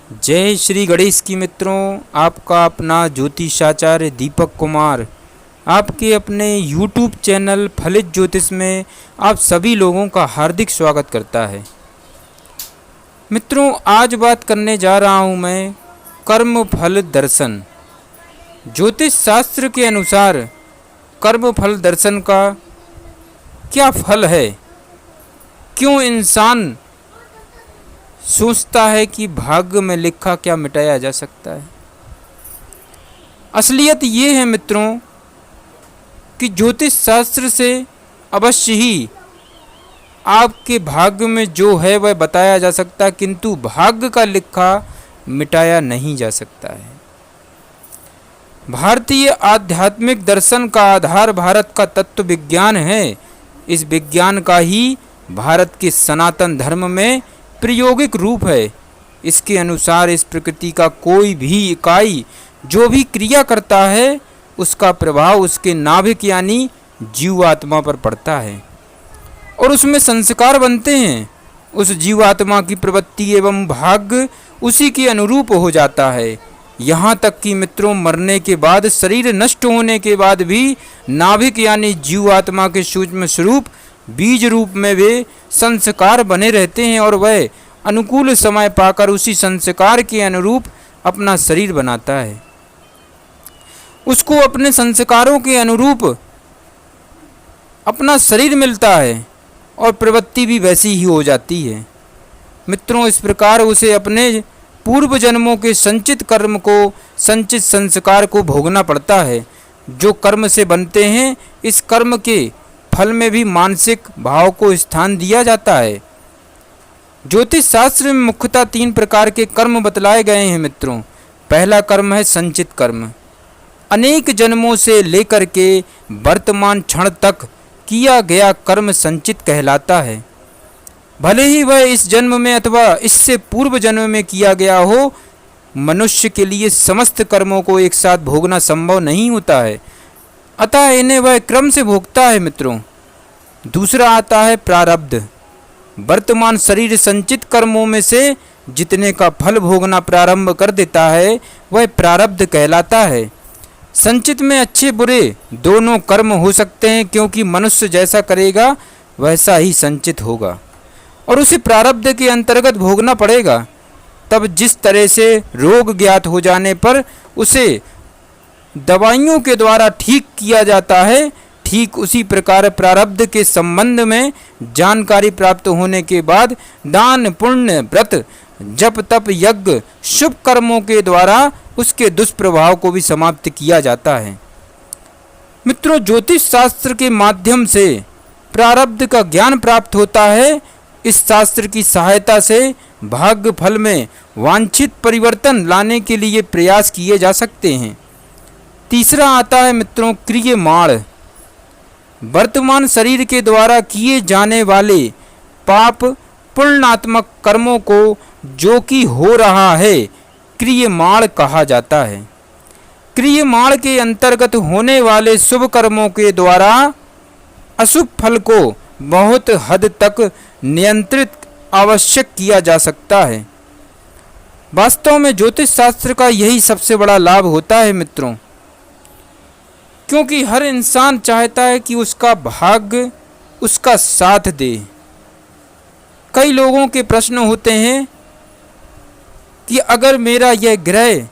जय श्री गणेश की मित्रों। आपका अपना ज्योतिषाचार्य दीपक कुमार आपके अपने YouTube चैनल फलित ज्योतिष में आप सभी लोगों का हार्दिक स्वागत करता है। मित्रों, आज बात करने जा रहा हूँ मैं कर्म फल दर्शन। ज्योतिष शास्त्र के अनुसार कर्म फल दर्शन का क्या फल है, क्यों इंसान सोचता है कि भाग्य में लिखा क्या मिटाया जा सकता है। असलियत ये है मित्रों कि ज्योतिष शास्त्र से अवश्य ही आपके भाग्य में जो है वह बताया जा सकता है, किंतु भाग्य का लिखा मिटाया नहीं जा सकता है। भारतीय आध्यात्मिक दर्शन का आधार भारत का तत्व विज्ञान है। इस विज्ञान का ही भारत के सनातन धर्म में प्रायोगिक रूप है। इसके अनुसार इस प्रकृति का कोई भी इकाई जो भी क्रिया करता है उसका प्रभाव उसके नाभिक यानी जीवात्मा पर पड़ता है और उसमें संस्कार बनते हैं। उस जीवात्मा की प्रवृत्ति एवं भाग्य उसी के अनुरूप हो जाता है। यहाँ तक कि मित्रों, मरने के बाद शरीर नष्ट होने के बाद भी नाभिक यानी जीवात्मा के सूक्ष्म स्वरूप बीज रूप में वे संस्कार बने रहते हैं और वह अनुकूल समय पाकर उसी संस्कार के अनुरूप अपना शरीर बनाता है। उसको अपने संस्कारों के अनुरूप अपना शरीर मिलता है और प्रवृत्ति भी वैसी ही हो जाती है। मित्रों, इस प्रकार उसे अपने पूर्व जन्मों के संचित कर्म को, संचित संस्कार को भोगना पड़ता है। जो कर्म से बनते हैं, इस कर्म के फल में भी मानसिक भाव को स्थान दिया जाता है। ज्योतिष शास्त्र में मुख्यतः 3 प्रकार के कर्म बतलाए गए हैं मित्रों। पहला कर्म है संचित कर्म। अनेक जन्मों से लेकर के वर्तमान क्षण तक किया गया कर्म संचित कहलाता है। भले ही वह इस जन्म में अथवा इससे पूर्व जन्म में किया गया हो, मनुष्य के लिए समस्त कर्मों को एक साथ भोगना संभव नहीं होता है, अतः इन्हें वह क्रम से भोगता है मित्रों। दूसरा आता है प्रारब्ध। वर्तमान शरीर संचित कर्मों में से जितने का फल भोगना प्रारंभ कर देता है वह प्रारब्ध कहलाता है। संचित में अच्छे बुरे दोनों कर्म हो सकते हैं, क्योंकि मनुष्य जैसा करेगा वैसा ही संचित होगा और उसे प्रारब्ध के अंतर्गत भोगना पड़ेगा। तब जिस तरह से रोग ज्ञात हो जाने पर उसे दवाइयों के द्वारा ठीक किया जाता है, ठीक उसी प्रकार प्रारब्ध के संबंध में जानकारी प्राप्त होने के बाद दान, पुण्य, व्रत, जप, तप, यज्ञ, शुभ कर्मों के द्वारा उसके दुष्प्रभाव को भी समाप्त किया जाता है। मित्रों, ज्योतिष शास्त्र के माध्यम से प्रारब्ध का ज्ञान प्राप्त होता है। इस शास्त्र की सहायता से भाग्य फल में वांछित परिवर्तन लाने के लिए प्रयास किए जा सकते हैं। तीसरा आता है मित्रों क्रियमाण। वर्तमान शरीर के द्वारा किए जाने वाले पाप पुण्यात्मक कर्मों को जो कि हो रहा है क्रियमाण कहा जाता है। क्रियमाण के अंतर्गत होने वाले शुभ कर्मों के द्वारा अशुभ फल को बहुत हद तक नियंत्रित आवश्यक किया जा सकता है। वास्तव में ज्योतिष शास्त्र का यही सबसे बड़ा लाभ होता है मित्रों, क्योंकि हर इंसान चाहता है कि उसका भाग्य उसका साथ दे। कई लोगों के प्रश्न होते हैं कि अगर मेरा यह ग्रह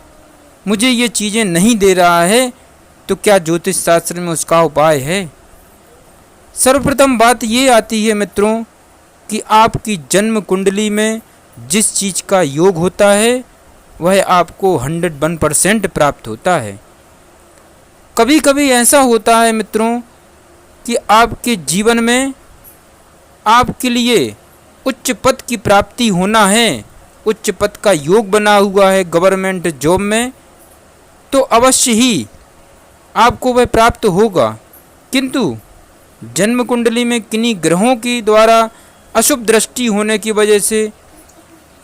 मुझे ये चीज़ें नहीं दे रहा है तो क्या ज्योतिष शास्त्र में उसका उपाय है। सर्वप्रथम बात ये आती है मित्रों कि आपकी जन्म कुंडली में जिस चीज़ का योग होता है वह आपको 101% प्राप्त होता है। कभी कभी ऐसा होता है मित्रों कि आपके जीवन में आपके लिए उच्च पद की प्राप्ति होना है, उच्च पद का योग बना हुआ है गवर्नमेंट जॉब में, तो अवश्य ही आपको वह प्राप्त होगा। किंतु जन्म कुंडली में किन्हीं ग्रहों की द्वारा अशुभ दृष्टि होने की वजह से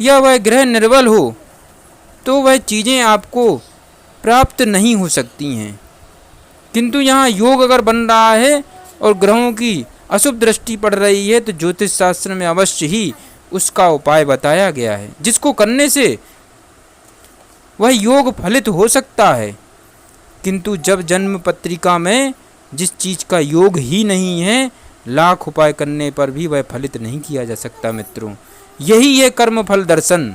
या वह ग्रह निर्बल हो तो वह चीज़ें आपको प्राप्त नहीं हो सकती हैं। किंतु यहाँ योग अगर बन रहा है और ग्रहों की अशुभ दृष्टि पड़ रही है तो ज्योतिष शास्त्र में अवश्य ही उसका उपाय बताया गया है, जिसको करने से वह योग फलित हो सकता है, किंतु जब जन्म पत्रिका में जिस चीज़ का योग ही नहीं है, लाख उपाय करने पर भी वह फलित नहीं किया जा सकता। मित्रों, यही है कर्म फल दर्शन।